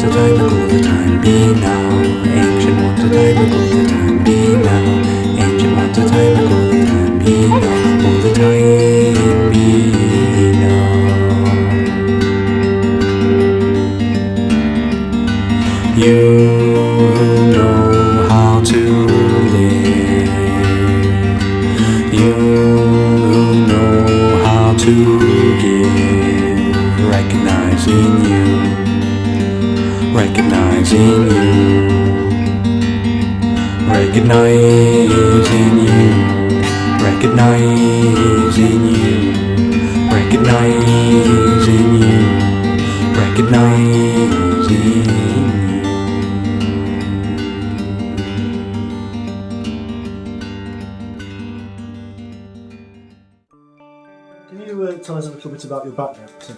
a time ago, the time be now. Ancient ones a time ago, the time be now. Ancient ones a time ago, the time be now. Oh, the time be now. You know how to live. You know how to give. Recognizing you. Recognizing you. Recognizing you. Recognizing you. Recognizing you. Recognizing you. Can you tell us a little bit about your background, Tim?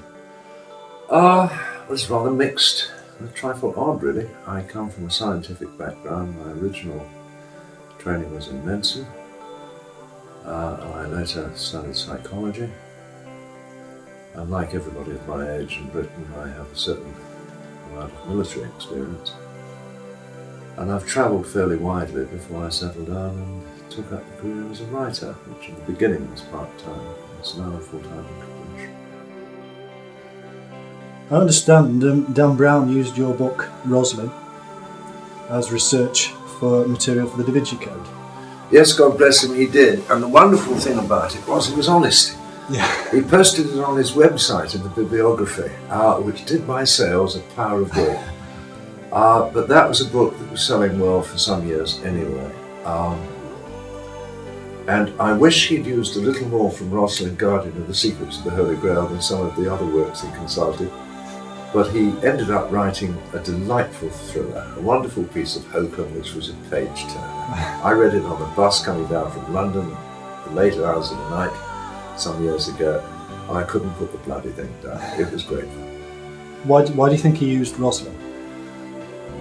It's rather mixed. A trifle odd, really. I come from a scientific background. My original training was in medicine. I later studied psychology. And like everybody of my age in Britain, I have a certain amount of military experience. And I've travelled fairly widely before I settled down and took up a career as a writer, which in the beginning was part-time. It's now a full-time occupation. I understand Dan Brown used your book, Rosalind, as research for material for the Da Vinci Code. Yes, God bless him, he did. And the wonderful thing about it was he was honest. Yeah. He posted it on his website in the bibliography, which did my sales a power of good. But that was a book that was selling well for some years anyway. And I wish he'd used a little more from Rosalind, Guardian of the Secrets of the Holy Grail than some of the other works he consulted. But he ended up writing a delightful thriller, a wonderful piece of hokum which was a page turner. I read it on a bus coming down from London at the late hours of the night some years ago, and I couldn't put the bloody thing down. It was great fun. Why do you think he used Rosalind?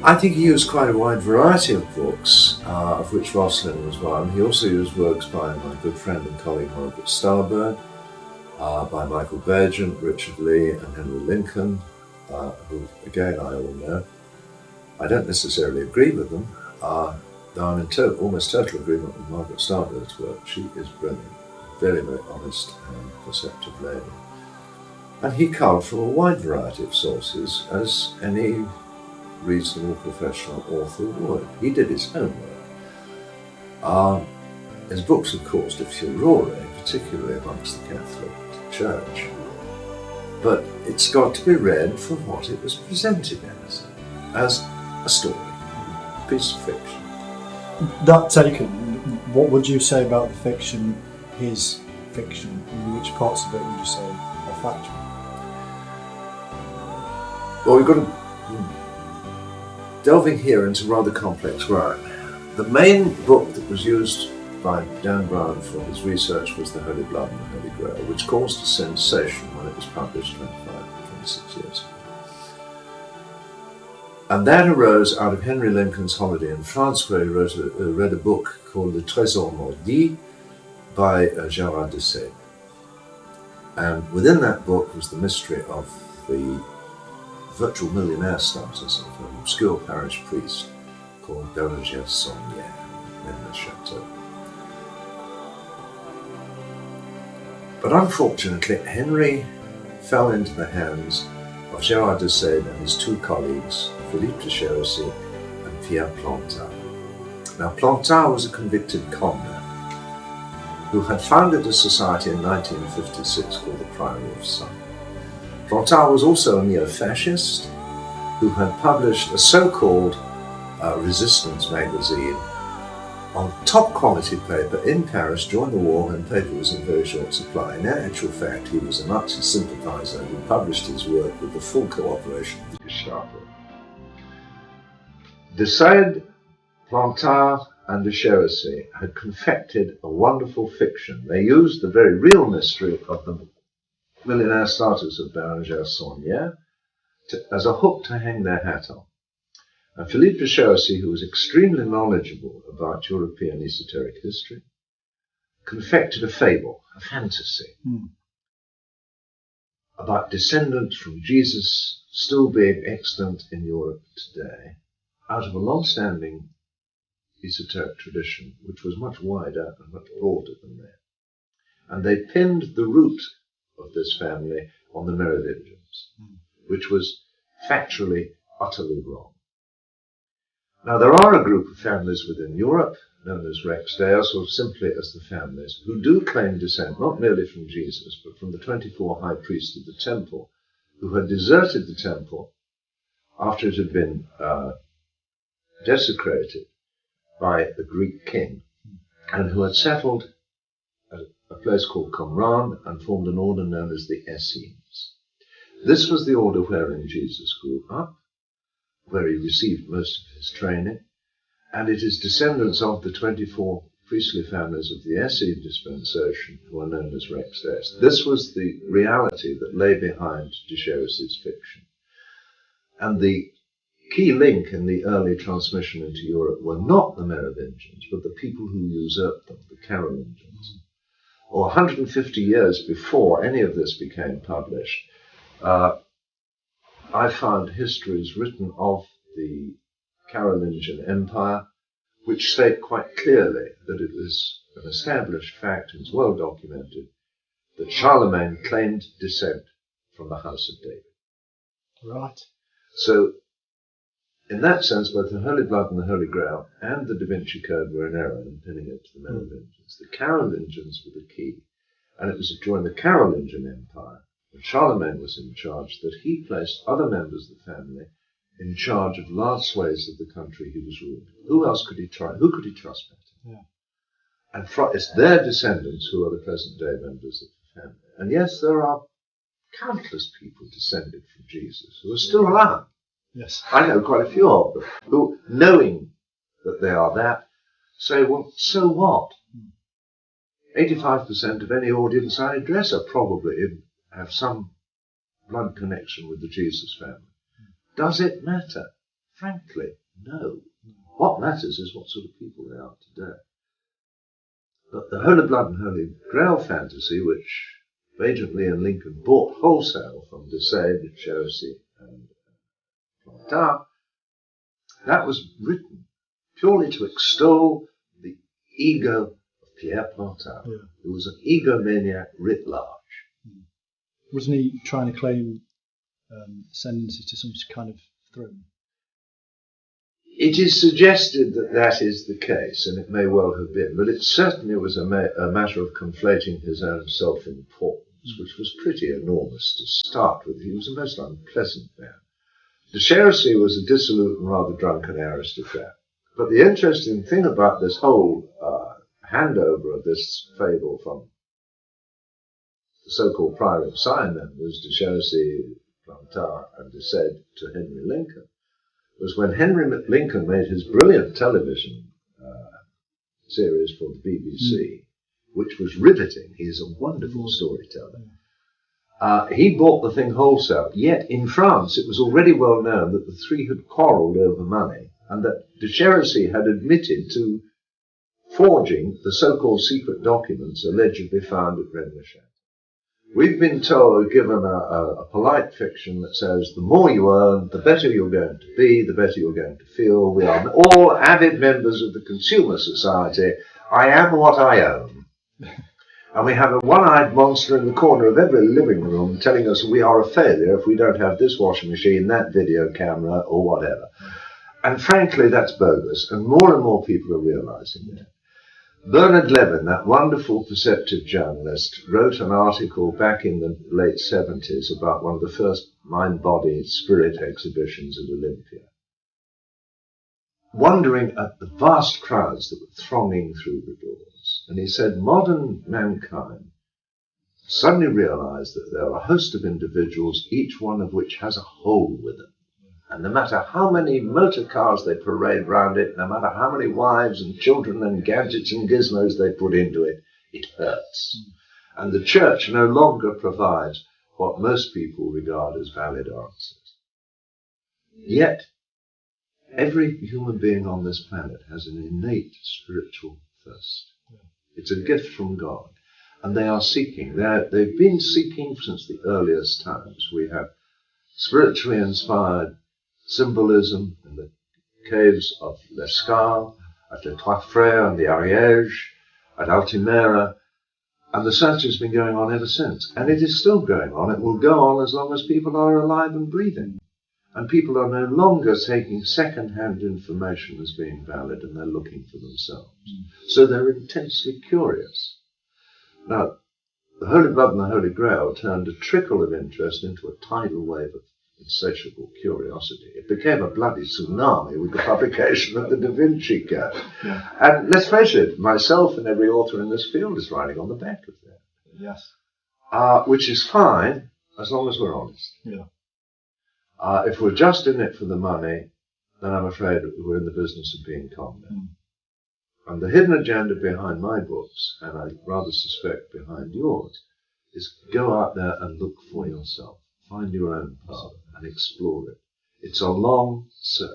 I think he used quite a wide variety of books, of which Rosalind was one. He also used works by my good friend and colleague Margaret Starburn, by Michael Bergent, Richard Lee and Henry Lincoln, who again I all know. I don't necessarily agree with them, though I'm in almost total agreement with Margaret Starburn's work. She is brilliant, very, very honest and perceptive lady. And he culled from a wide variety of sources, as any reasonable professional author would. He did his homework. His books have caused a furore, particularly amongst the Catholic Church. But it's got to be read for what it was presented as a story, a piece of fiction. That taken, what would you say about the fiction, his fiction? Which parts of it would you say are factual? Well, we've got to delving here into rather complex work. The main book that was used by Dan Brown for his research was The Holy Blood and the Holy Grail, which caused a sensation when it was published 26 years ago. And that arose out of Henry Lincoln's holiday in France, where he read a book called Le Trésor Maudit by Gérard de Sède. And within that book was the mystery of the virtual millionaire status of an obscure parish priest called Bérengère Saunière in the chateau. But unfortunately, Henry fell into the hands of Gérard de Sède and his two colleagues, Philippe de Chérisy and Pierre Plantard. Now, Plantard was a convicted conman who had founded a society in 1956 called the Priory of Sun. Plantard was also a neo-fascist who had published a so-called resistance magazine on top quality paper in Paris during the war when paper was in very short supply. In actual fact, he was a Nazi sympathizer who published his work with the full cooperation of the Gestapo. De Sède, Plantard and de Chérisy had confected a wonderful fiction. They used the very real mystery of the millionaire status of Bérengère Saunière as a hook to hang their hat on. And Philippe de Chérisy, who was extremely knowledgeable about European esoteric history, confected a fable, a fantasy, about descendants from Jesus still being extant in Europe today, out of a long-standing esoteric tradition, which was much wider and much broader than that. And they pinned the root of this family on the Merovingians, which was factually utterly wrong. Now, there are a group of families within Europe, known as Rex Deus, or simply as the families, who do claim descent not merely from Jesus, but from the 24 high priests of the temple, who had deserted the temple after it had been desecrated by a Greek king, and who had settled at a place called Qumran and formed an order known as the Essenes. This was the order wherein Jesus grew up, where he received most of his training, and it is descendants of the 24 priestly families of the Essene dispensation who are known as Rex Deus. This was the reality that lay behind de Cherisy's fiction. And the key link in the early transmission into Europe were not the Merovingians, but the people who usurped them, the Carolingians. Or 150 years before any of this became published, I found histories written of the Carolingian Empire, which state quite clearly that it was an established fact, and is well documented, that Charlemagne claimed descent from the House of David. Right. So, in that sense, both the Holy Blood and the Holy Grail and the Da Vinci Code were in error in pinning it to the Merovingians. The Carolingians were the key, and it was during the Carolingian Empire, when Charlemagne was in charge, that he placed other members of the family in charge of large swathes of the country he was ruling. Who else could he trust? Who could he trust better? Yeah. And it's their descendants who are the present-day members of the family. And yes, there are countless people descended from Jesus who are still alive. Yes. I know quite a few of them who, knowing that they are that, say, well, so what? 85% of any audience I address are probably have some blood connection with the Jesus family. Does it matter? Frankly, no. What matters is what sort of people they are today. But the Holy Blood and Holy Grail fantasy, which Agent Lee and Lincoln bought wholesale from de Cherisy and Plantin, that was written purely to extol the ego of Pierre Plantin, who was an egomaniac writ large. Wasn't he trying to claim ascendancy to some kind of throne? It is suggested that that is the case, and it may well have been, but it certainly was a matter of conflating his own self-importance, which was pretty enormous to start with. He was a most unpleasant man. De Cherisy was a dissolute and rather drunken aristocrat. But the interesting thing about this whole handover of this fable from the so-called Prior of Sion members, de Cherisy, Plantin, and de Sade, to Henry Lincoln, was when Henry Lincoln made his brilliant television series for the BBC, which was riveting. He is a wonderful storyteller. He bought the thing wholesale, yet in France it was already well known that the three had quarrelled over money, and that de Cherisy had admitted to forging the so-called secret documents allegedly found at Rennes-le-Château. We've been told, given a polite fiction that says, the more you earn, the better you're going to be, the better you're going to feel. We are all avid members of the Consumer Society. I am what I own. And we have a one-eyed monster in the corner of every living room telling us we are a failure if we don't have this washing machine, that video camera, or whatever. And frankly, that's bogus. And more people are realizing that. Bernard Levin, that wonderful perceptive journalist, wrote an article back in the late 70s about one of the first mind-body spirit exhibitions at Olympia, wondering at the vast crowds that were thronging through the doors. And he said, modern mankind suddenly realized that there are a host of individuals, each one of which has a hole with them. And no matter how many motor cars they parade round it, no matter how many wives and children and gadgets and gizmos they put into it, it hurts. And the church no longer provides what most people regard as valid answers. Yet, every human being on this planet has an innate spiritual thirst. It's a gift from God. And they are seeking. They've been seeking since the earliest times. We have spiritually inspired symbolism in the caves of Lescar, at Les Trois Frères and the Ariège, at Altimera, and the search has been going on ever since. And it is still going on. It will go on as long as people are alive and breathing. And people are no longer taking second-hand information as being valid, and they're looking for themselves. So they're intensely curious. Now, the Holy Blood and the Holy Grail turned a trickle of interest into a tidal wave of insatiable curiosity. It became a bloody tsunami with the publication of the Da Vinci Code. Yeah. And let's face it, myself and every author in this field is riding on the back of that. Yes. Which is fine, as long as we're honest. Yeah. If we're just in it for the money, then I'm afraid we're in the business of being con men. And the hidden agenda behind my books, and I rather suspect behind yours, is go out there and look for yourself. Find your own path and explore it. It's a long search.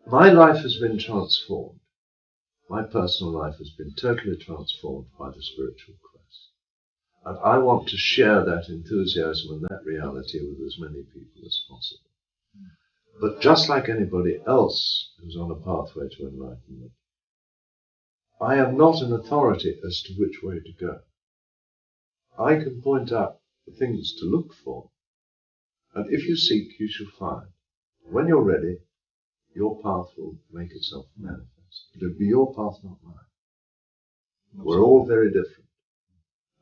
My life has been transformed. My personal life has been totally transformed by the spiritual quest. And I want to share that enthusiasm and that reality with as many people as possible. But just like anybody else who's on a pathway to enlightenment, I am not an authority as to which way to go. I can point out the things to look for, and if you seek, you shall find. When you're ready, your path will make itself manifest. It'll be your path, not mine. We're all very different,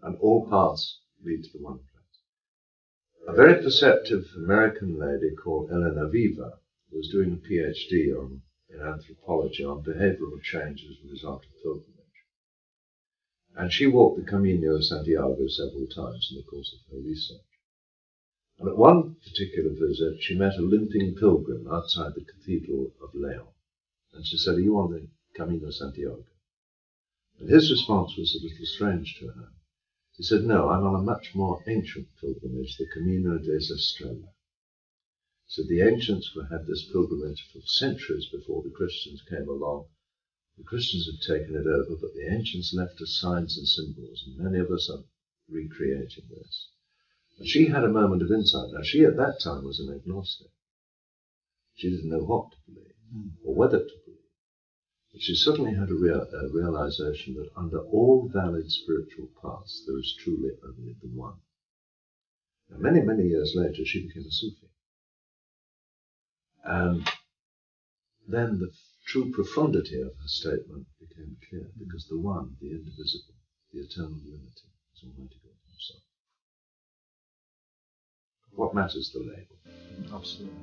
and all paths lead to the one place. A very perceptive American lady called Elena Viva was doing a PhD in anthropology on behavioral change as a result of pilgrimage. And she walked the Camino of Santiago several times in the course of her research. And at one particular visit, she met a limping pilgrim outside the Cathedral of Leon. And she said, "Are you on the Camino of Santiago?" And his response was a little strange to her. He said, "No, I'm on a much more ancient pilgrimage, the Camino des Estrellas." So the ancients had this pilgrimage for centuries before the Christians came along. The Christians have taken it over, but the ancients left us signs and symbols, and many of us are recreating this. And she had a moment of insight. Now, she at that time was an agnostic. She didn't know what to believe, or whether to believe. But she suddenly had a realization that under all valid spiritual paths, there is truly only the one. Now, many, many years later, she became a Sufi. And then the true profundity of her statement became clear, because the one, the indivisible, the eternal unity, is Almighty God himself. What matters the label? Absolutely.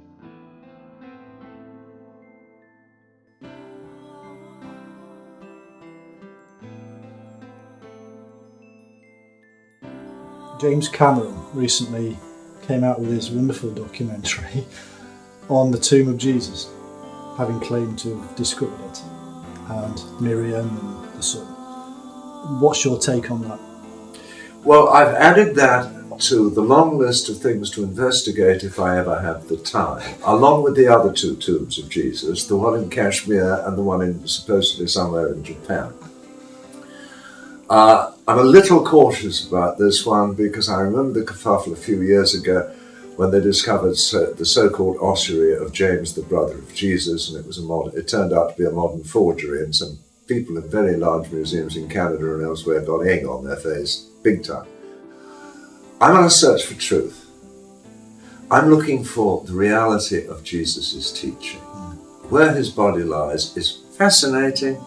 James Cameron recently came out with his wonderful documentary on the tomb of Jesus, having claimed to have discovered it, and Miriam and the son. What's your take on that? Well, I've added that to the long list of things to investigate if I ever have the time, along with the other two tombs of Jesus, the one in Kashmir and the one in supposedly somewhere in Japan. I'm a little cautious about this one because I remember the kerfuffle a few years ago when they discovered the so-called ossuary of James, the brother of Jesus, and it turned out to be a modern forgery, and some people in very large museums in Canada and elsewhere got egg on their face, big time. I'm on a search for truth. I'm looking for the reality of Jesus' teaching. Where his body lies is fascinating,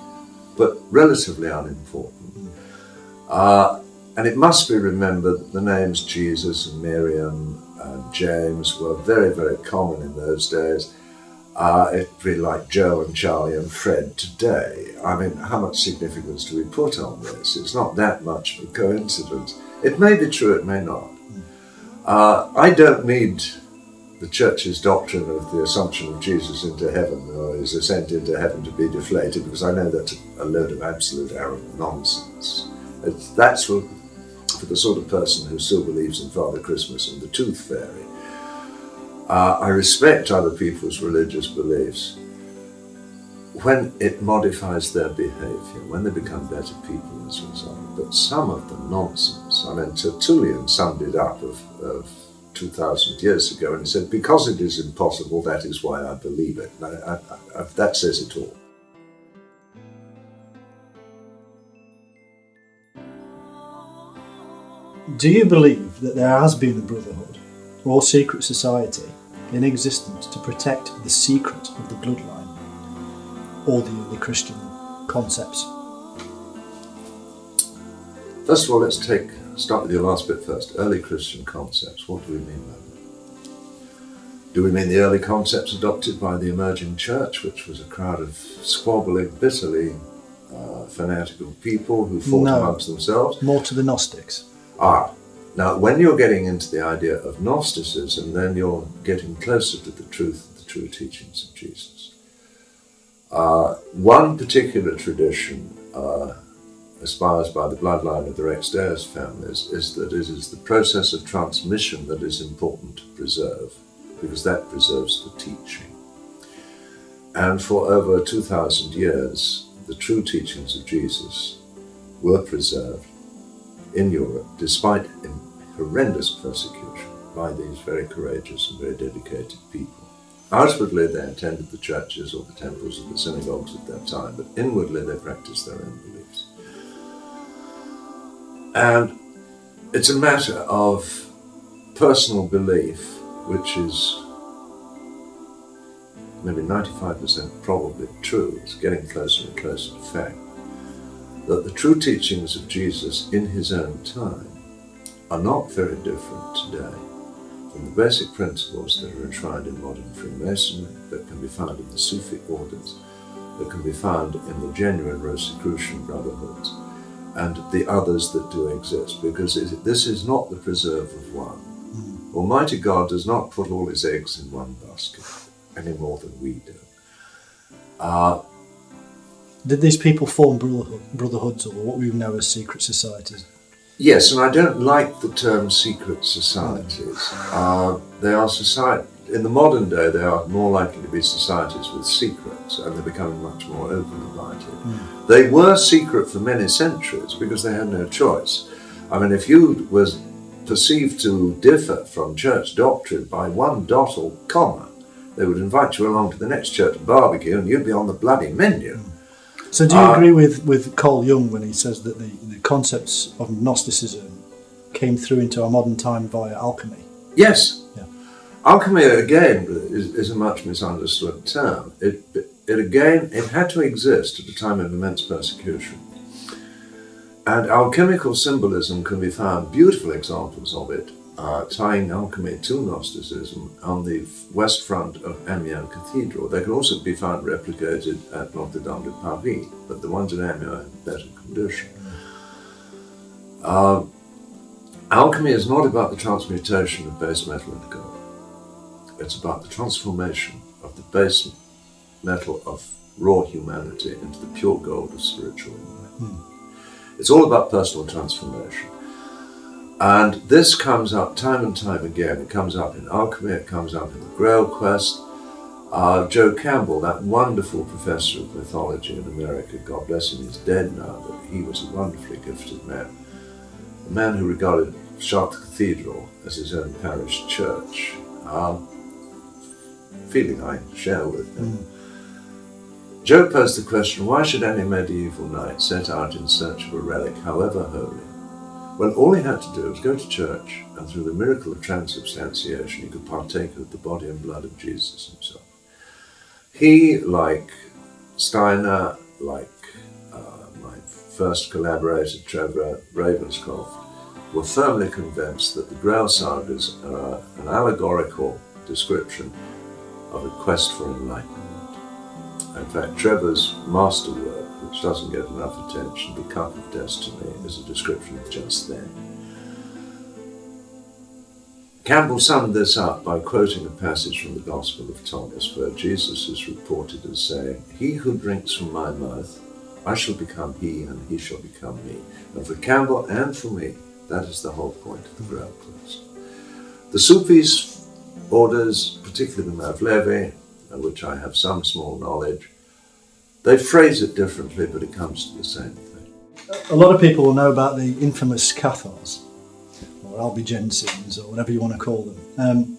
but relatively unimportant. And it must be remembered that the names Jesus and Miriam and James were very, very common in those days. It'd be like Joe and Charlie and Fred today. I mean, how much significance do we put on this? It's not that much of a coincidence. It may be true, it may not. I don't need the Church's doctrine of the assumption of Jesus into heaven or his ascent into heaven to be deflated, because I know that's a load of absolute arrogant nonsense. That's for the sort of person who still believes in Father Christmas and the Tooth Fairy. I respect other people's religious beliefs when it modifies their behavior, when they become better people as a result. But some of the nonsense, I mean, Tertullian summed it up of 2,000 years ago, and he said, because it is impossible, that is why I believe it. That says it all. Do you believe that there has been a brotherhood or secret society in existence to protect the secret of the bloodline or the early Christian concepts? First of all, let's start with your last bit first. Early Christian concepts. What do we mean by that? Do we mean the early concepts adopted by the emerging church, which was a crowd of squabbling, bitterly fanatical people who fought amongst themselves? More to the Gnostics. Now when you're getting into the idea of Gnosticism, then you're getting closer to the truth of the true teachings of Jesus. One particular tradition espoused by the bloodline of the Rex Deus families is that it is the process of transmission that is important to preserve, because that preserves the teaching. And for over 2,000 years, the true teachings of Jesus were preserved in Europe, despite horrendous persecution by these very courageous and very dedicated people. Outwardly, they attended the churches or the temples or the synagogues at that time, but inwardly they practiced their own beliefs. And it's a matter of personal belief, which is maybe 95% probably true. It's getting closer and closer to fact, that the true teachings of Jesus in his own time are not very different today from the basic principles that are enshrined in modern Freemasonry, that can be found in the Sufi orders, that can be found in the genuine Rosicrucian brotherhoods, and the others that do exist, because this is not the preserve of one. Almighty God does not put all his eggs in one basket, any more than we do. Did these people form brotherhoods, or what we know as secret societies? Yes, and I don't like the term secret societies. They are in the modern day, they are more likely to be societies with secrets, and they're becoming much more open about it. They were secret for many centuries because they had no choice. I mean, if you was perceived to differ from church doctrine by one dot or comma, they would invite you along to the next church barbecue and you'd be on the bloody menu. So do you agree with Carl Jung when he says that the concepts of Gnosticism came through into our modern time via alchemy? Yes. Yeah. Alchemy, again, is a much misunderstood term. It had to exist at a time of immense persecution. And alchemical symbolism can be found, beautiful examples of it, tying alchemy to Gnosticism on the west front of Amiens Cathedral. They can also be found replicated at Notre Dame de Paris, but the ones at Amiens are in better condition. Alchemy is not about the transmutation of base metal into gold. It's about the transformation of the base metal of raw humanity into the pure gold of spiritual life. It's all about personal transformation. And this comes up time and time again. It comes up in alchemy, it comes up in the Grail Quest. Joe Campbell, that wonderful professor of mythology in America, God bless him, he's dead now, but he was a wonderfully gifted man. A man who regarded Chartres Cathedral as his own parish church. Feeling I share with him. Joe posed the question, why should any medieval knight set out in search of a relic, however holy? Well, all he had to do was go to church, and through the miracle of transubstantiation, he could partake of the body and blood of Jesus himself. He, like Steiner, like my first collaborator, Trevor Ravenscroft, were firmly convinced that the Grail sagas are an allegorical description of a quest for enlightenment. In fact, Trevor's masterwork, which doesn't get enough attention, The Cup of Destiny, is a description of just that. Campbell summed this up by quoting a passage from the Gospel of Thomas, where Jesus is reported as saying, "He who drinks from my mouth, I shall become he, and he shall become me." And for Campbell and for me, that is the whole point of the Grail Quest. The Sufis, orders, particularly the Magdalene, of which I have some small knowledge, they phrase it differently, but it comes to the same thing. A lot of people will know about the infamous Cathars, or Albigensians, or whatever you want to call them.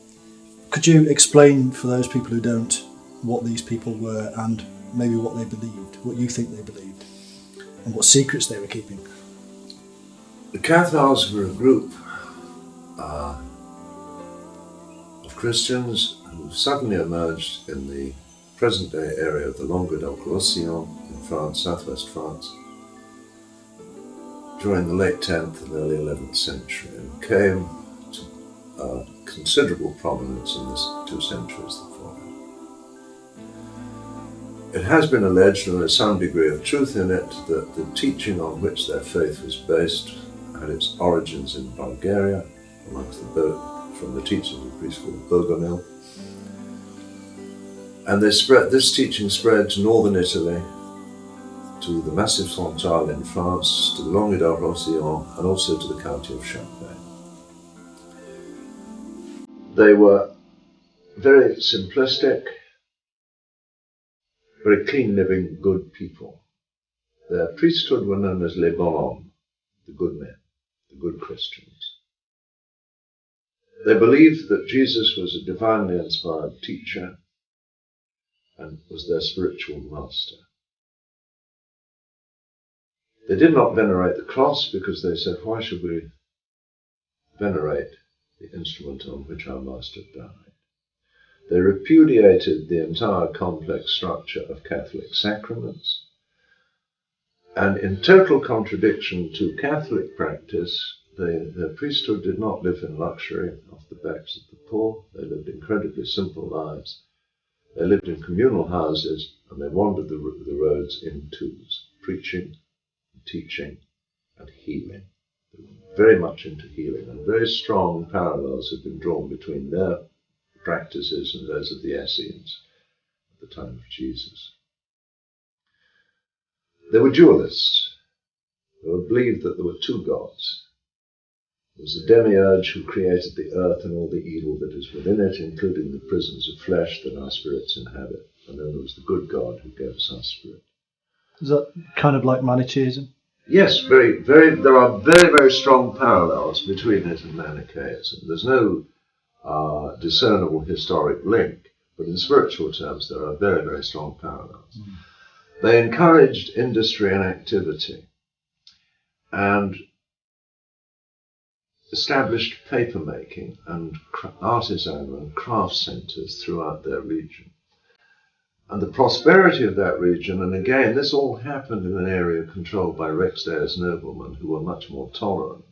Could you explain for those people who don't what these people were and maybe what they believed, what you think they believed, and what secrets they were keeping? The Cathars were a group of Christians who suddenly emerged in the present-day area of the Languedoc-Roussillon in France, southwest France, during the late 10th and early 11th century, and came to considerable prominence in the 2 centuries that followed. It has been alleged, and there is some degree of truth in it, that the teaching on which their faith was based had its origins in Bulgaria, from the teachings of a priest called Bogomil. And this teaching spread to northern Italy, to the Massif Central in France, to the Languedoc-Roussillon, and also to the county of Champagne. They were very simplistic, very clean-living, good people. Their priesthood were known as les bonshommes, the good men, the good Christians. They believed that Jesus was a divinely inspired teacher and was their spiritual master. They did not venerate the cross because they said, why should we venerate the instrument on which our master died? They repudiated the entire complex structure of Catholic sacraments, and in total contradiction to Catholic practice, their priesthood did not live in luxury off the backs of the poor. They lived incredibly simple lives. They lived in communal houses, and they wandered the roads in twos, preaching, teaching, and healing. They were very much into healing, and very strong parallels have been drawn between their practices and those of the Essenes at the time of Jesus. They were dualists. They believed that there were 2 gods. There was a demiurge who created the earth and all the evil that is within it, including the prisons of flesh that our spirits inhabit. And then there was the good God who gave us our spirit. Is that kind of like Manichaeism? Yes, there are very, very strong parallels between it and Manichaeism. There's no discernible historic link, but in spiritual terms there are very, very strong parallels. They encouraged industry and activity and established papermaking and artisan and craft centres throughout their region. And the prosperity of that region, and again, this all happened in an area controlled by Rex Deus noblemen who were much more tolerant,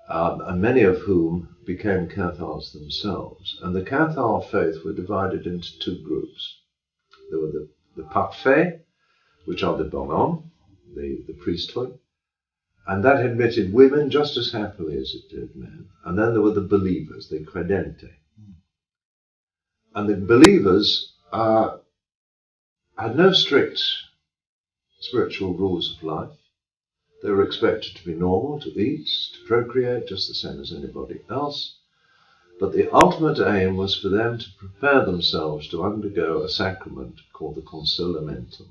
and many of whom became Cathars themselves. And the Cathar faith were divided into 2 groups. There were the parfaits, which are the bonshommes, the priesthood, and that admitted women just as happily as it did men. And then there were the believers, the credenti. And the believers had no strict spiritual rules of life. They were expected to be normal, to eat, to procreate, just the same as anybody else. But the ultimate aim was for them to prepare themselves to undergo a sacrament called the consolamentum.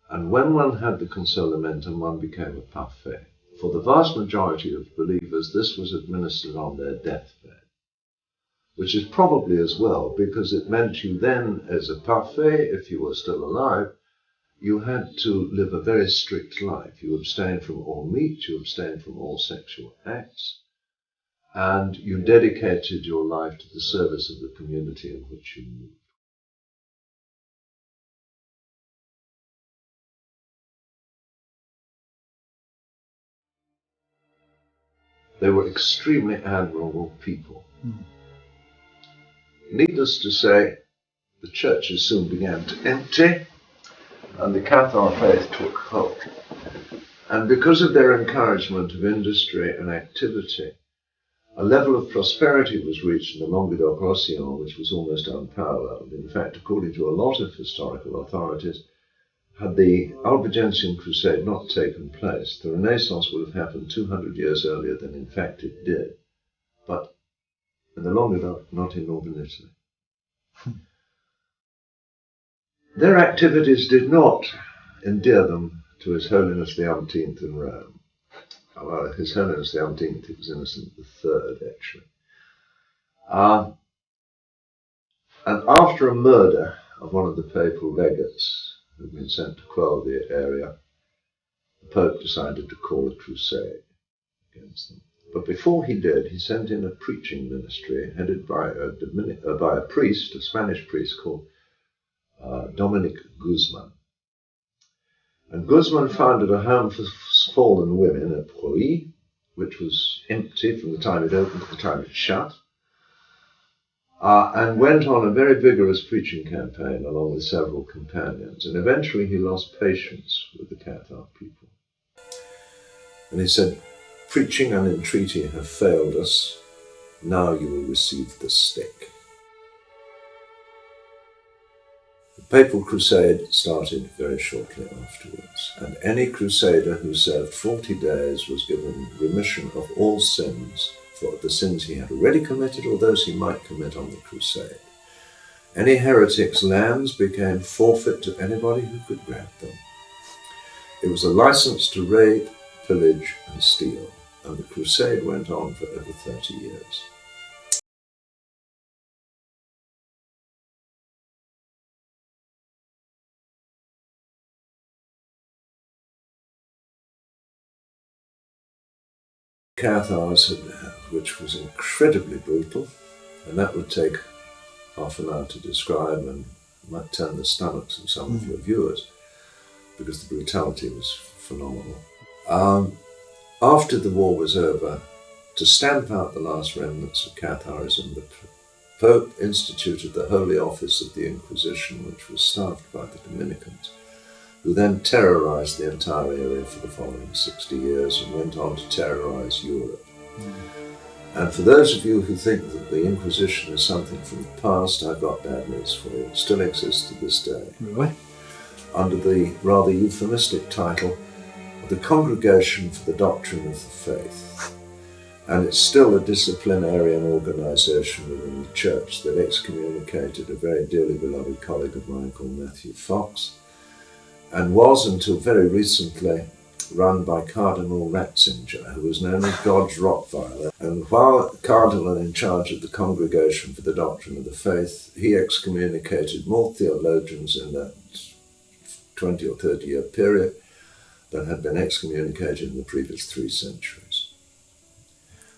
And when one had the consolamentum, one became a parfait. For the vast majority of believers, this was administered on their deathbed, which is probably as well, because it meant you then, as a parfait, if you were still alive, you had to live a very strict life. You abstained from all meat, you abstained from all sexual acts, and you dedicated your life to the service of the community in which you moved. They were extremely admirable people. Needless to say, the churches soon began to empty, and the Cathar faith took hold. And because of their encouragement of industry and activity, a level of prosperity was reached in the Languedoc-Roussillon which was almost unparalleled. In fact, according to a lot of historical authorities, had the Albigensian Crusade not taken place, the Renaissance would have happened 200 years earlier than in fact it did. But and the longer not in northern Italy. Their activities did not endear them to His Holiness the Umpteenth in Rome. Well, His Holiness the Umpteenth, it was Innocent III, actually. And after a murder of one of the papal legates who had been sent to quell the area, the Pope decided to call a crusade against them. But before he did, he sent in a preaching ministry headed by a priest, a Spanish priest called Dominic Guzman. And Guzman founded a home for fallen women at Prouy, which was empty from the time it opened to the time it shut, and went on a very vigorous preaching campaign along with several companions. And eventually he lost patience with the Cathar people. And he said, "Preaching and entreaty have failed us. Now you will receive the stick." The Papal Crusade started very shortly afterwards, and any crusader who served 40 days was given remission of all sins, for the sins he had already committed or those he might commit on the crusade. Any heretic's lands became forfeit to anybody who could grant them. It was a license to rape, pillage, and steal, and the crusade went on for over 30 years. Cathars, which was incredibly brutal, and that would take half an hour to describe and might turn the stomachs of some of your viewers, because the brutality was phenomenal. After the war was over, to stamp out the last remnants of Catharism, the Pope instituted the Holy Office of the Inquisition, which was staffed by the Dominicans, who then terrorized the entire area for the following 60 years and went on to terrorize Europe. And for those of you who think that the Inquisition is something from the past, I've got bad news for you. It still exists to this day. Really? Under the rather euphemistic title of the Congregation for the Doctrine of the Faith. And it's still a disciplinarian organization within the church that excommunicated a very dearly beloved colleague of mine called Matthew Fox, and was until very recently run by Cardinal Ratzinger, who was known as God's Rottweiler. And while Cardinal in charge of the Congregation for the Doctrine of the Faith, he excommunicated more theologians in that 20 or 30 year period than had been excommunicated in the previous 3 centuries.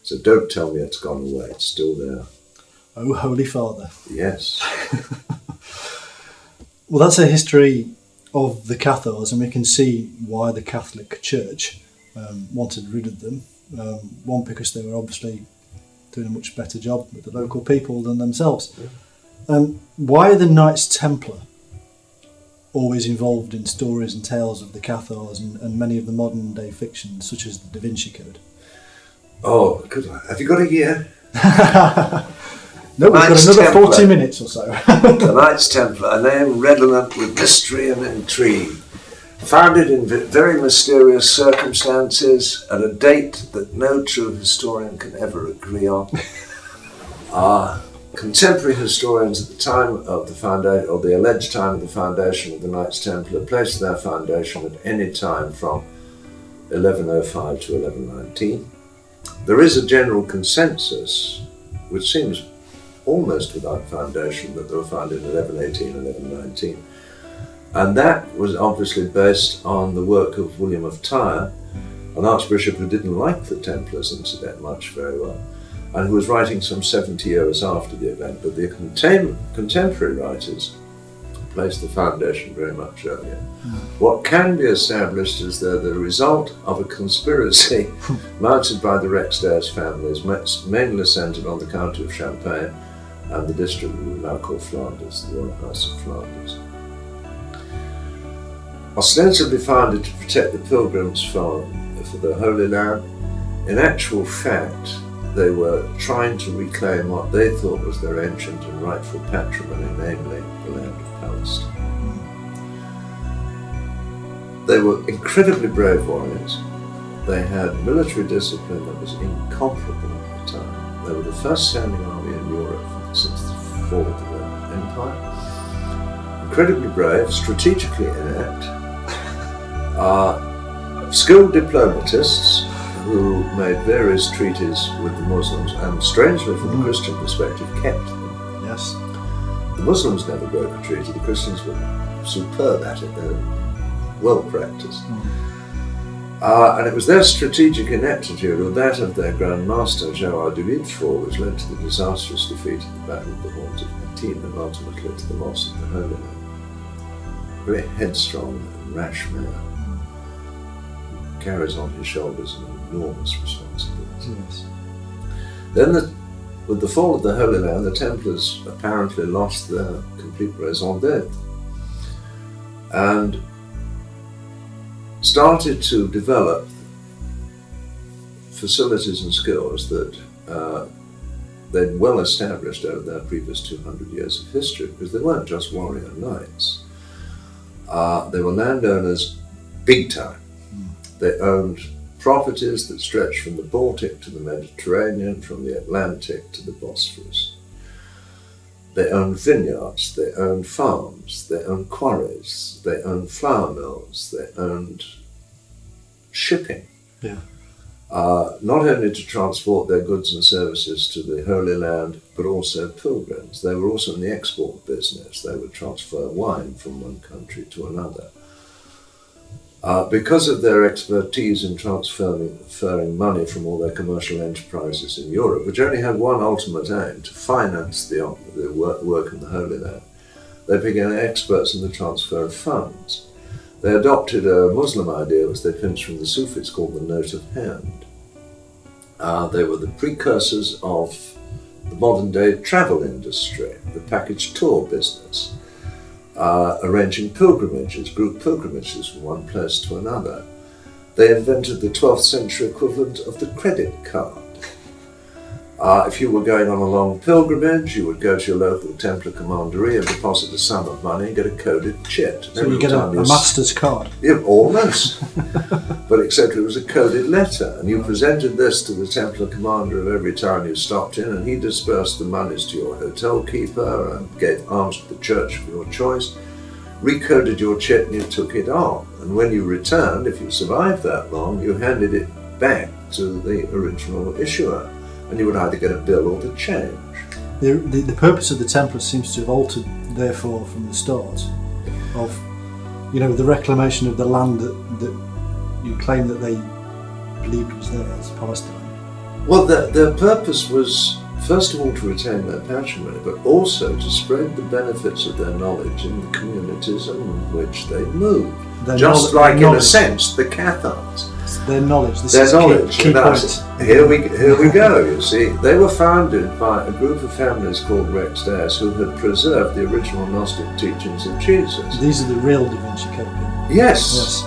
So don't tell me it's gone away, it's still there. Oh, Holy Father. Yes. Well, that's a history of the Cathars, and we can see why the Catholic Church wanted rid of them. One, because they were obviously doing a much better job with the local people than themselves. Why are the Knights Templar always involved in stories and tales of the Cathars and many of the modern day fictions, such as the Da Vinci Code? Oh, good one. Have you got a year? No, we've got another Templar. 40 minutes or so. The Knights Templar, a name redolent with mystery and intrigue, founded in very mysterious circumstances at a date that no true historian can ever agree on. Contemporary historians at the time of the foundation, or the alleged time of the foundation of the Knights Templar, placed their foundation at any time from 1105 to 1119. There is a general consensus, which seems almost without foundation, that they were founded in 1118, 1119. And that was obviously based on the work of William of Tyre, an archbishop who didn't like the Templars incident much very well, and who was writing some 70 years after the event. But the contemporary writers placed the foundation very much earlier. What can be established is they're the result of a conspiracy mounted by the Rexdales families, mainly centred on the County of Champagne and the district we now call Flanders, the Royal House of Flanders. Ostensibly founded to protect the pilgrims for the Holy Land, in actual fact, they were trying to reclaim what they thought was their ancient and rightful patrimony, namely the land of Palestine. They were incredibly brave warriors. They had military discipline that was incomparable at the time. They were the first standing army in Europe since the fall of the Empire. Incredibly brave, strategically inept, skilled diplomatists who made various treaties with the Muslims and, strangely from the Christian perspective, kept them. Yes. The Muslims never broke a treaty. The Christians were superb at it. They were well practiced. And it was their strategic ineptitude, or that of their Grand Master, Gerard de Villefort, which led to the disastrous defeat at the Battle of the Horns of Hattin and ultimately to the loss of the Holy Land. Very headstrong and rash man who carries on his shoulders an enormous responsibility. Yes. Then, with the fall of the Holy Land, the Templars apparently lost their complete raison d'etre and started to develop facilities and skills that they'd well established over their previous 200 years of history, because they weren't just warrior knights. They were landowners big time. They owned properties that stretched from the Baltic to the Mediterranean, from the Atlantic to the Bosphorus. They owned vineyards, they owned farms, they owned quarries, they owned flour mills, they owned shipping. Yeah. Not only to transport their goods and services to the Holy Land, but also pilgrims. They were also in the export business. They would transfer wine from one country to another. Because of their expertise in transferring money from all their commercial enterprises in Europe, which only had one ultimate aim, to finance the work in the Holy Land, they became experts in the transfer of funds. They adopted a Muslim idea, which they pinched from the Sufis, called the note of hand. They were the precursors of the modern-day travel industry, the package tour business. Arranging pilgrimages, group pilgrimages from one place to another. They invented the 12th century equivalent of the credit card. If you were going on a long pilgrimage, you would go to your local Templar commandery and deposit a sum of money and get a coded chit. So you get a master's card? Yeah, almost. But except it was a coded letter, and you presented this to the Templar commander of every town you stopped in, and he dispersed the monies to your hotel keeper and gave alms to the church of your choice, recoded your chit, and you took it on. And when you returned, if you survived that long, you handed it back to the original issuer, and you would either get a bill or the change. The purpose of the Templars seems to have altered, therefore, from the start, of, the reclamation of the land that you claim that they believed was theirs, Palestine. Well, their purpose was, first of all, to retain their patrimony, but also to spread the benefits of their knowledge in the communities in which they moved. In a sense, the Cathars. Their knowledge. Their knowledge. Key point. Here we go, you see. They were founded by a group of families called Rex Deus who had preserved the original Gnostic teachings of Jesus. These are the real Da Vinci Code people. Yes.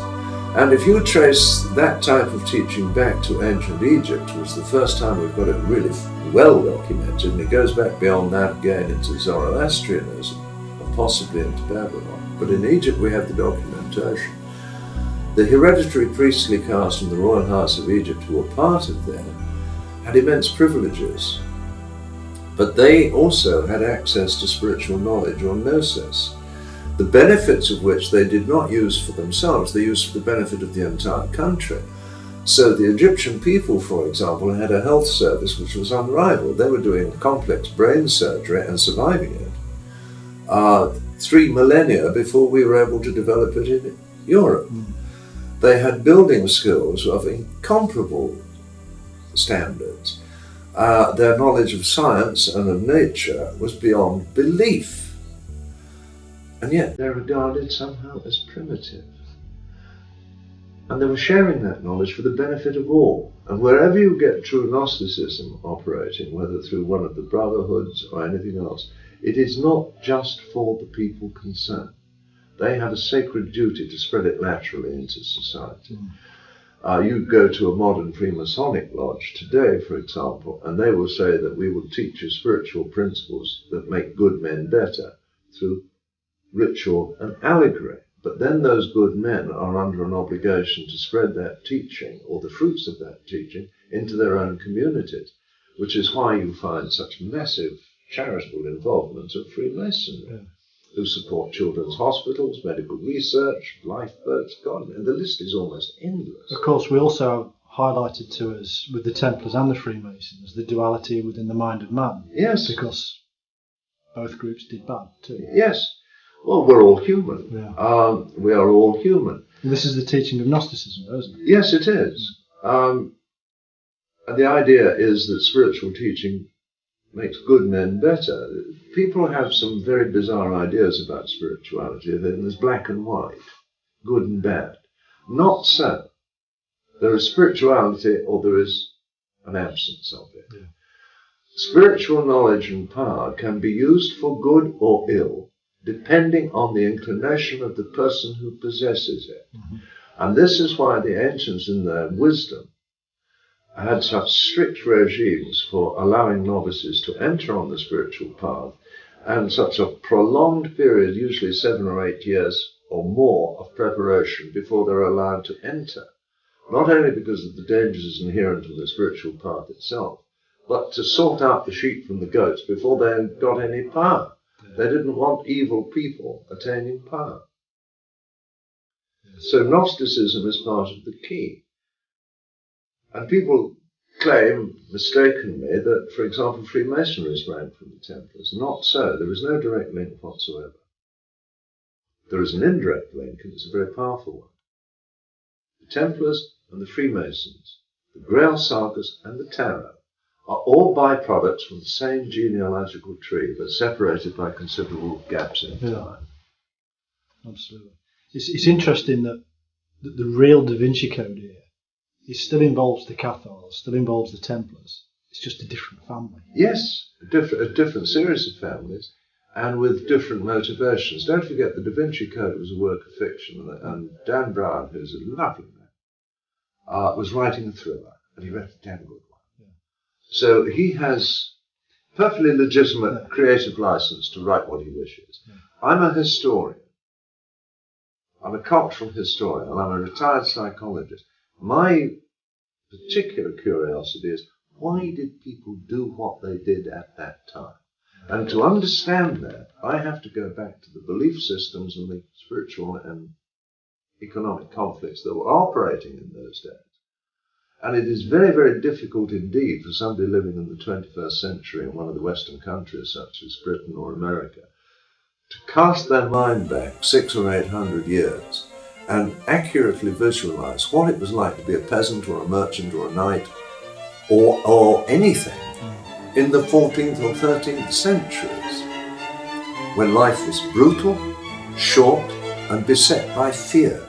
And if you trace that type of teaching back to ancient Egypt, which was the first time we've got it really well documented, and it goes back beyond that again into Zoroastrianism, and possibly into Babylon. But in Egypt we have the documentation. The hereditary priestly caste from the royal house of Egypt who were part of them had immense privileges, but they also had access to spiritual knowledge or gnosis, the benefits of which they did not use for themselves, they used for the benefit of the entire country. So the Egyptian people, for example, had a health service which was unrivaled. They were doing complex brain surgery and surviving it 3 millennia before we were able to develop it in Europe. They had building skills of incomparable standards. Their knowledge of science and of nature was beyond belief. And yet they're regarded somehow as primitive. And they were sharing that knowledge for the benefit of all. And wherever you get true Gnosticism operating, whether through one of the brotherhoods or anything else, it is not just for the people concerned. They have a sacred duty to spread it laterally into society. You go to a modern Freemasonic lodge today, for example, and they will say that we will teach you spiritual principles that make good men better through ritual and allegory. But then those good men are under an obligation to spread that teaching, or the fruits of that teaching, into their own communities. which is why you find such massive charitable involvement of Freemasonry, who support children's hospitals, medical research, lifeboats, God, and the list is almost endless. Of course, we also highlighted to us with the Templars and the Freemasons the duality within the mind of man. Yes. Because both groups did bad too. Yes. Well, we're all human. Yeah. We are all human. And this is the teaching of Gnosticism, isn't it? Yes, it is. And the idea is that spiritual teaching makes good men better. People have some very bizarre ideas about spirituality. There's black and white, good and bad. Not so. There is spirituality or there is an absence of it. Yeah. Spiritual knowledge and power can be used for good or ill, depending on the inclination of the person who possesses it. Mm-hmm. And this is why the ancients, in their wisdom, had such strict regimes for allowing novices to enter on the spiritual path, and such a prolonged period, usually 7 or 8 years or more, of preparation before they're allowed to enter. Not only because of the dangers inherent in the spiritual path itself, but to sort out the sheep from the goats before they got any power. They didn't want evil people attaining power. So Gnosticism is part of the key. And people claim, mistakenly, that, for example, Freemasonry sprang from the Templars. Not so. There is no direct link whatsoever. There is an indirect link, and it's a very powerful one. The Templars and the Freemasons, the Grail Sagas and the Tarot, are all byproducts from the same genealogical tree, but separated by considerable gaps in time. Absolutely. It's interesting that the real Da Vinci Code here, it still involves the Cathars, still involves the Templars. It's just a different family. Yes, a different series of families, and with different motivations. Don't forget the Da Vinci Code was a work of fiction, and Dan Brown, who's a lovely man, was writing a thriller, and he wrote a damn good one. Yeah. So he has perfectly legitimate creative license to write what he wishes. Yeah. I'm a historian. I'm a cultural historian, and I'm a retired psychologist. My particular curiosity is, why did people do what they did at that time? And to understand that, I have to go back to the belief systems and the spiritual and economic conflicts that were operating in those days. And it is very, very difficult indeed for somebody living in the 21st century in one of the Western countries, such as Britain or America, to cast their mind back 600 or 800 years and accurately visualize what it was like to be a peasant or a merchant or a knight or anything in the 14th or 13th centuries, when life was brutal, short, and beset by fear.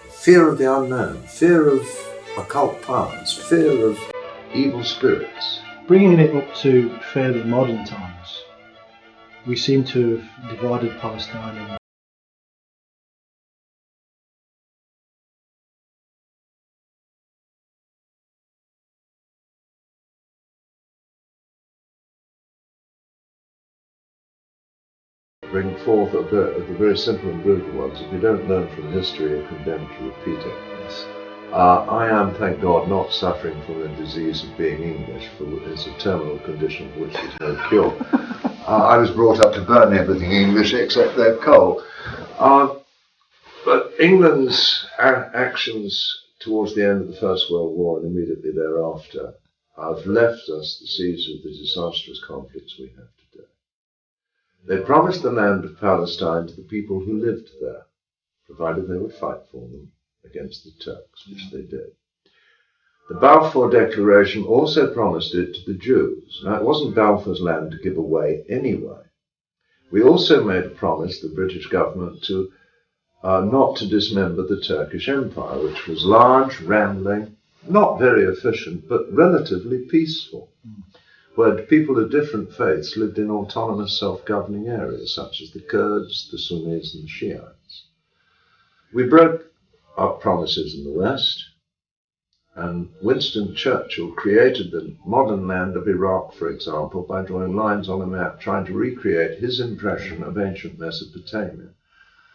Fear of the unknown, fear of occult powers, fear of evil spirits. Bringing it up to fairly modern times, we seem to have divided Palestine in bring forth the very simple and brutal ones. If you don't learn from history, you're condemned to repeat it. Yes. I am, thank God, not suffering from the disease of being English, for it's a terminal condition for which there's no cure. I was brought up to burn everything English except their coal. But England's actions towards the end of the First World War and immediately thereafter have left us the seeds of the disastrous conflicts we have today. They promised the land of Palestine to the people who lived there, provided they would fight for them against the Turks, which they did. The Balfour Declaration also promised it to the Jews. Now, it wasn't Balfour's land to give away anyway. We also made a promise, the British government, to not to dismember the Turkish Empire, which was large, rambling, not very efficient, but relatively peaceful, where people of different faiths lived in autonomous self-governing areas, such as the Kurds, the Sunnis, and the Shiites. We broke our promises in the West, and Winston Churchill created the modern land of Iraq, for example, by drawing lines on a map trying to recreate his impression of ancient Mesopotamia.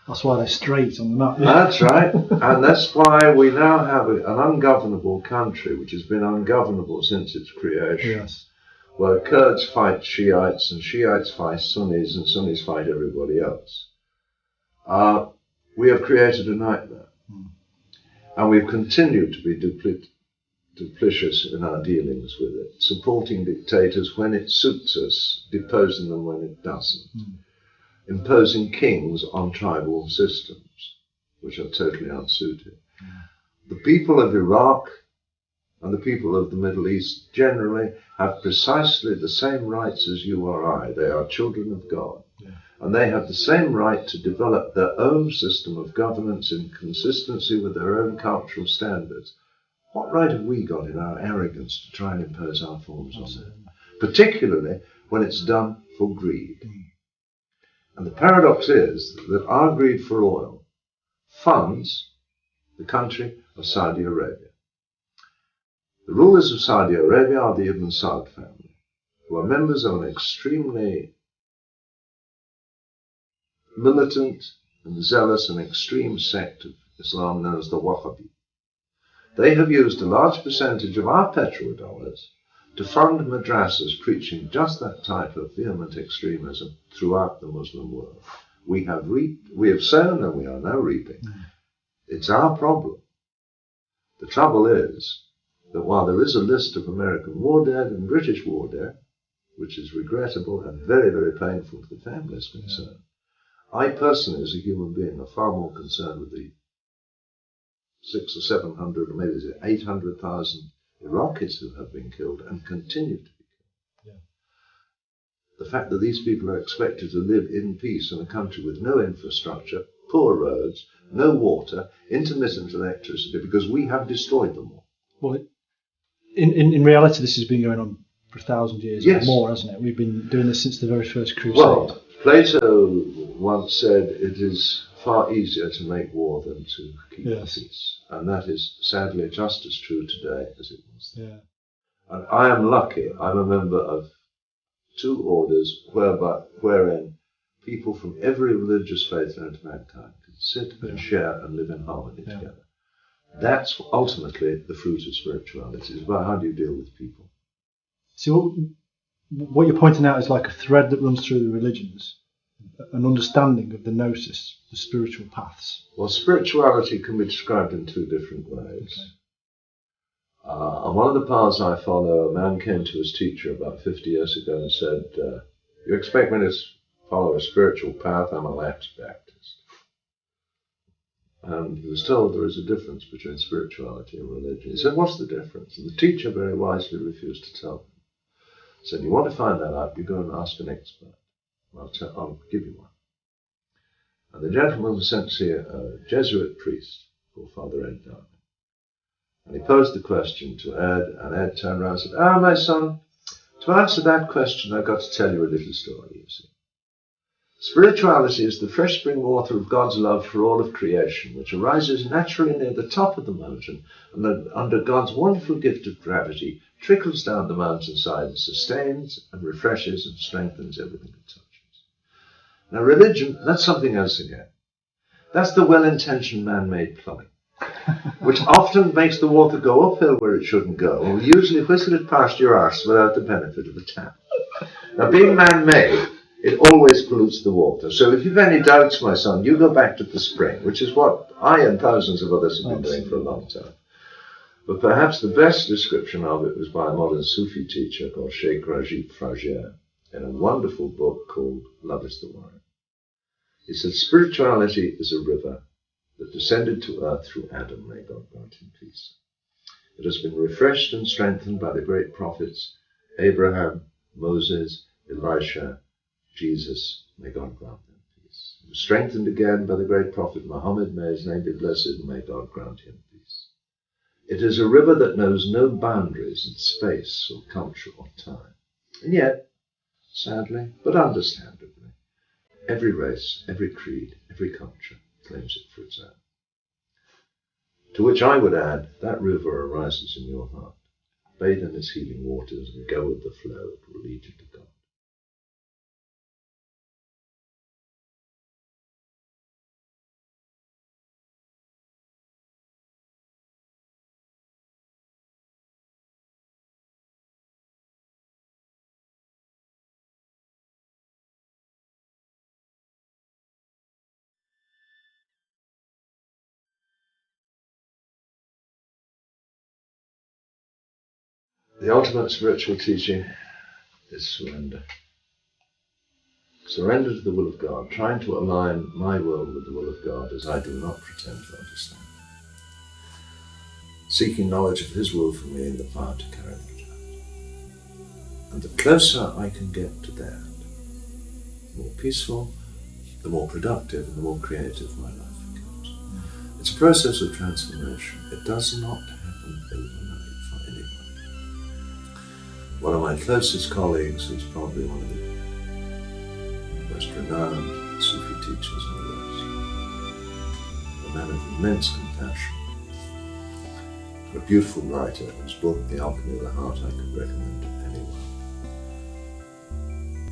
That's why they're straight on the map. That's right, and that's why we now have an ungovernable country, which has been ungovernable since its creation. Yes. where Kurds fight Shiites and Shiites fight Sunnis and Sunnis fight everybody else. We have created a nightmare. And we've continued to be duplicitous in our dealings with it, supporting dictators when it suits us, deposing them when it doesn't, imposing kings on tribal systems, which are totally unsuited. The people of Iraq and the people of the Middle East generally have precisely the same rights as you or I. They are children of God. And they have the same right to develop their own system of governance in consistency with their own cultural standards. What right have we got in our arrogance to try and impose our forms on them? Particularly when it's done for greed. And the paradox is that our greed for oil funds the country of Saudi Arabia. The rulers of Saudi Arabia are the Ibn Saud family, who are members of an extremely militant and zealous and extreme sect of Islam known as the Wahhabi. They have used a large percentage of our petrodollars to fund madrasas preaching just that type of vehement extremism throughout the Muslim world. We have sown and we are now reaping. It's our problem. The trouble is that while there is a list of American war dead and British war dead, which is regrettable and very, very painful to the families concerned, I personally, as a human being, are far more concerned with the 600 or 700 or maybe 800,000 Iraqis who have been killed and continue to be killed. The fact that these people are expected to live in peace in a country with no infrastructure, poor roads, no water, intermittent electricity, because we have destroyed them all. Well, in reality, this has been going on for 1,000 years or more, hasn't it? We've been doing this since the very first crusade. Well, Plato once said it is far easier to make war than to keep peace. And that is sadly just as true today as it was then. And I am lucky. I'm a member of two orders wherein people from every religious faith known to mankind can sit and share and live in harmony together. That's ultimately the fruit of spirituality. It's about how do you deal with people. See, what you're pointing out is like a thread that runs through the religions, an understanding of the gnosis, the spiritual paths. Well, spirituality can be described in two different ways. On one of the paths I follow, a man came to his teacher about 50 years ago and said, you expect me to follow a spiritual path? I'm a Lapsed Baptist. And he was told there is a difference between spirituality and religion. He said, what's the difference? And the teacher very wisely refused to tell him. He said, you want to find that out, you go and ask an expert. I'll give you one. And the gentleman was sent to see a Jesuit priest called Father Ed Darby. And he posed the question to Ed, and Ed turned around and said, my son, to answer that question, I've got to tell you a little story, you see. Spirituality is the fresh spring water of God's love for all of creation, which arises naturally near the top of the mountain, and then under God's wonderful gift of gravity, trickles down the mountainside and sustains and refreshes and strengthens everything it touches. Now religion, that's something else again. That's the well-intentioned man-made plumbing, which often makes the water go uphill where it shouldn't go, and will usually whistle it past your arse without the benefit of a tap. Now being man-made, it always pollutes the water. So if you've any doubts, my son, you go back to the spring, which is what I and thousands of others have been doing for a long time. But perhaps the best description of it was by a modern Sufi teacher called Sheikh Rajib Fragere in a wonderful book called Love is the Wine. He said, spirituality is a river that descended to earth through Adam, may God grant him peace. It has been refreshed and strengthened by the great prophets Abraham, Moses, Elisha, Jesus, may God grant them peace. It was strengthened again by the great prophet Muhammad, may his name be blessed, and may God grant him peace. It is a river that knows no boundaries in space or culture or time. And yet, sadly, but understandably, every race, every creed, every culture claims it for its own. To which I would add, that river arises in your heart. Bathe in its healing waters and go with the flow. It will lead you to God. The ultimate spiritual teaching is surrender. Surrender to the will of God, trying to align my will with the will of God as I do not pretend to understand. Seeking knowledge of His will for me and the power to carry that out. And the closer I can get to that, the more peaceful, the more productive, and the more creative my life becomes. It's a process of transformation. It does not happen overnight for anybody. One of my closest colleagues, who's probably one of the most renowned Sufi teachers in the West, a man of immense compassion, a beautiful writer whose book, The Alchemy of the Heart, I could recommend to anyone.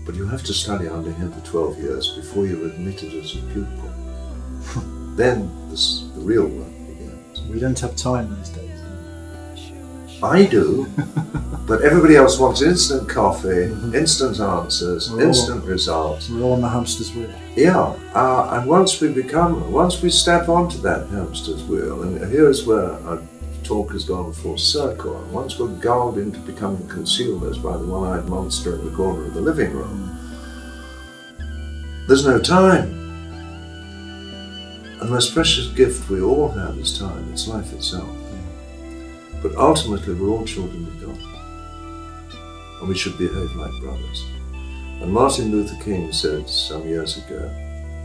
But you have to study under him for 12 years before you're admitted as a pupil. Then the real work begins. We don't have time these days. I do, but everybody else wants instant coffee, instant answers, instant results. We're all on the hamster's wheel. Yeah, and once we step onto that hamster's wheel, and here's where our talk has gone full circle, and once we're gulled into becoming consumers by the one-eyed monster in the corner of the living room, there's no time. And the most precious gift we all have is time. It's life itself. But ultimately, we're all children of God, and we should behave like brothers. And Martin Luther King said some years ago,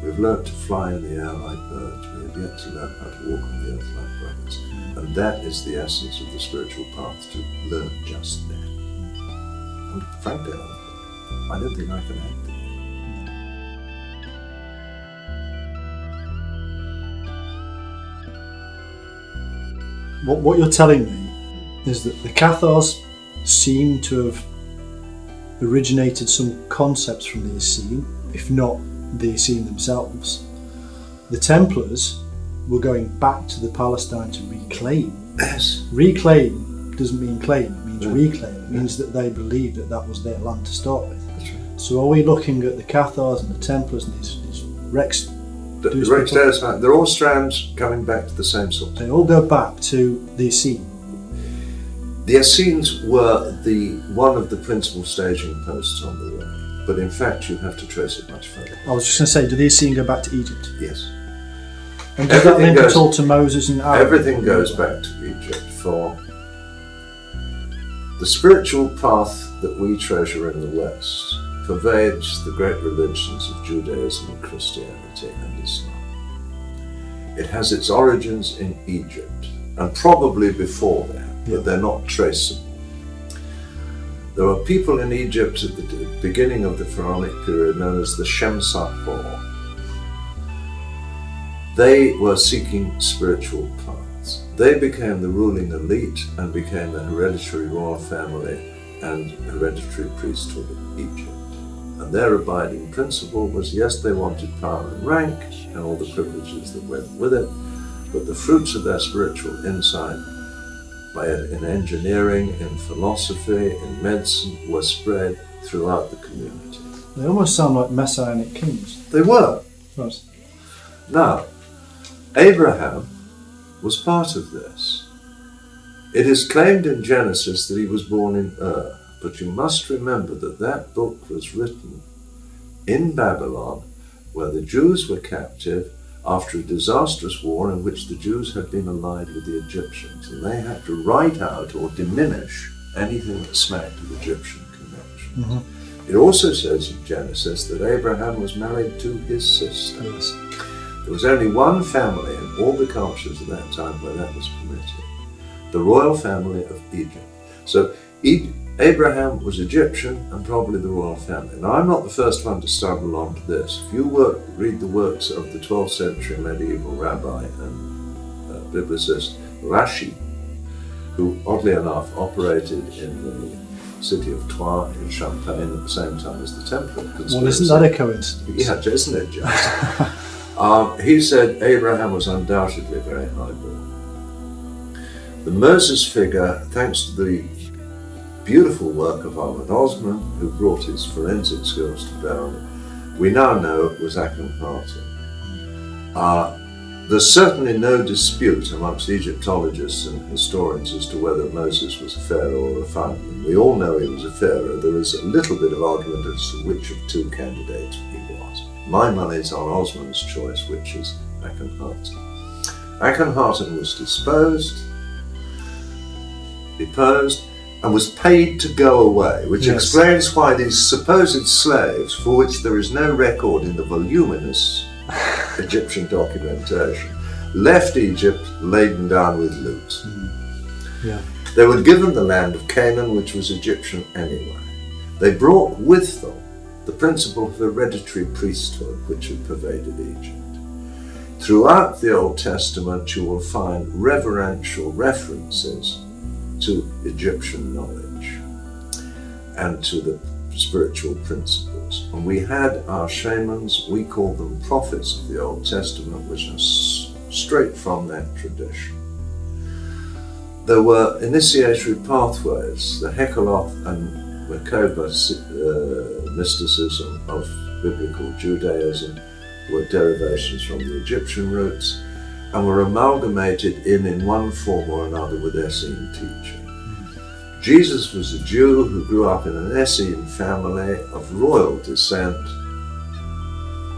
"We've learnt to fly in the air like birds, we have yet to learn how to walk on the earth like brothers." And that is the essence of the spiritual path, to learn just that. And frankly, I don't think I can act it. What you're telling me is that the Cathars seem to have originated some concepts from the Essene, if not the Essene themselves. The Templars were going back to the Palestine to reclaim. Yes. Reclaim doesn't mean claim, it means reclaim. It means that they believed that that was their land to start with. That's right. So are we looking at the Cathars and the Templars and these Rex? The Rex Deus, they're all strands coming back to the same source. They all go back to the Essene. The Essenes were one of the principal staging posts on the way, but in fact you have to trace it much further. I was just going to say, do the Essene go back to Egypt? Yes. And does that link at all to Moses and Aaron? Everything goes back to Egypt, for the spiritual path that we treasure in the West pervades the great religions of Judaism and Christianity and Islam. It has its origins in Egypt, and probably before that, but they're not traceable. There are people in Egypt at the beginning of the Pharaonic period known as the Shemsahor. They were seeking spiritual paths. They became the ruling elite and became the hereditary royal family and hereditary priesthood of Egypt. And their abiding principle was, yes, they wanted power and rank and all the privileges that went with it, but the fruits of their spiritual insight, in engineering, in philosophy, in medicine, were spread throughout the community. They almost sound like messianic kings. They were. Right. Now, Abraham was part of this. It is claimed in Genesis that he was born in Ur, but you must remember that that book was written in Babylon, where the Jews were captive after a disastrous war in which the Jews had been allied with the Egyptians, and they had to write out or diminish anything that smacked of Egyptian connection. Mm-hmm. It also says in Genesis that Abraham was married to his sister. Yes. There was only one family in all the cultures at that time where that was permitted, the royal family of Egypt. So Abraham was Egyptian and probably the royal family. Now, I'm not the first one to stumble onto this. If you read the works of the 12th century medieval rabbi and biblicist Rashi, who oddly enough operated in the city of Troyes in Champagne at the same time as the Templar conspiracy. Well, isn't that a coincidence? Yeah, isn't it just? He said Abraham was undoubtedly very highborn. The Moses figure, thanks to the beautiful work of Ahmed Osman, who brought his forensic skills to bear on it, we now know it was Akhenaten. There's certainly no dispute amongst Egyptologists and historians as to whether Moses was a pharaoh or a fireman. We all know he was a pharaoh. There is a little bit of argument as to which of two candidates he was. My money's on Osman's choice, which is Akhenaten. Akhenaten was deposed, and was paid to go away, which explains why these supposed slaves, for which there is no record in the voluminous Egyptian documentation, left Egypt laden down with loot. They were given the land of Canaan, which was Egyptian anyway. They brought with them the principle of hereditary priesthood which had pervaded Egypt. Throughout the Old Testament you will find reverential references to Egyptian knowledge and to the spiritual principles. And we had our shamans, we call them prophets of the Old Testament, which are straight from that tradition. There were initiatory pathways, the Hekaloth and Makoba mysticism of biblical Judaism were derivations from the Egyptian roots and were amalgamated in one form or another with Essene teaching. Jesus was a Jew who grew up in an Essene family of royal descent.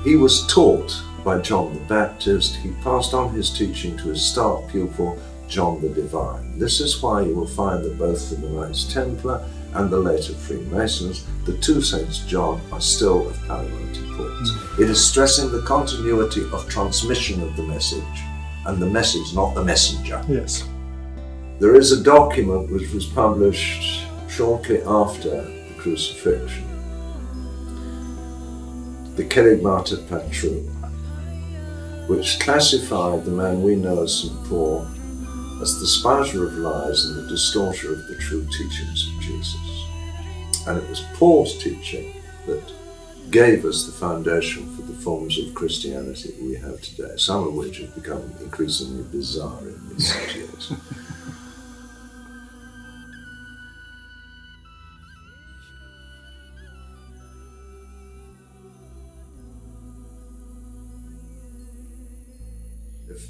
He was taught by John the Baptist. He passed on his teaching to his star pupil, John the Divine. This is why you will find that both the Knights Templar and the later Freemasons, the two Saints John, are still of paramount importance. It is stressing the continuity of transmission of the message, and the message, not the messenger. Yes. There is a document which was published shortly after the crucifixion, the Kerygmata Patrum, which classified the man we know as St. Paul as the spouter of lies and the distorter of the true teachings of Jesus. And it was Paul's teaching that gave us the foundation for the forms of Christianity we have today, some of which have become increasingly bizarre in recent years.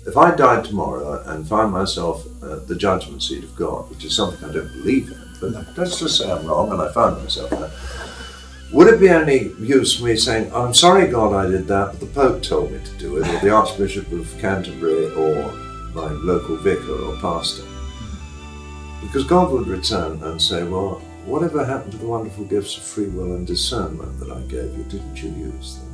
If I died tomorrow and found myself at the judgment seat of God, which is something I don't believe in, but let's just say I'm wrong and I found myself there, would it be any use me saying, I'm sorry God I did that, but the Pope told me to do it, or the Archbishop of Canterbury, or my local vicar or pastor? Because God would return and say, well, whatever happened to the wonderful gifts of free will and discernment that I gave you? Didn't you use them?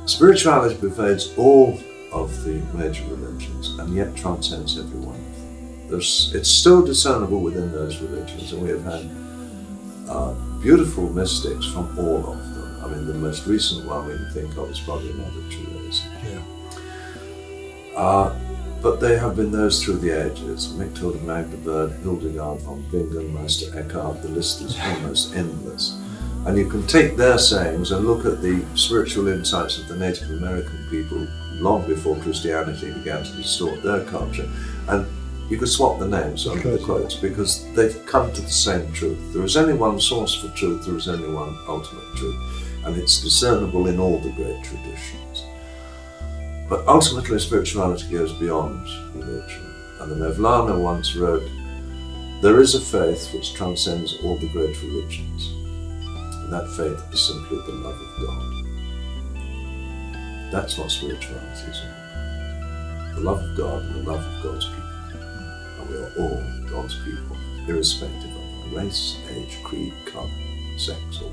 Spirituality pervades all of the major religions and yet transcends every one of them. It's still discernible within those religions, and we have had beautiful mystics from all of them. I mean, the most recent one we can think of is probably Mother Teresa. But there have been those through the ages: Mechtilde Magdalene, Hildegard von Bingen, Meister Eckhart. The list is almost endless. And you can take their sayings and look at the spiritual insights of the Native American people long before Christianity began to distort their culture, and you could swap the names under the quotes because they've come to the same truth. There is only one source for truth, there is only one ultimate truth, and it's discernible in all the great traditions. But ultimately spirituality goes beyond religion, and the Mevlana once wrote, there is a faith which transcends all the great religions. And that faith is simply the love of God. That's what spirituality is all. The love of God and the love of God's people. And we are all God's people, irrespective of our race, age, creed, colour, sex or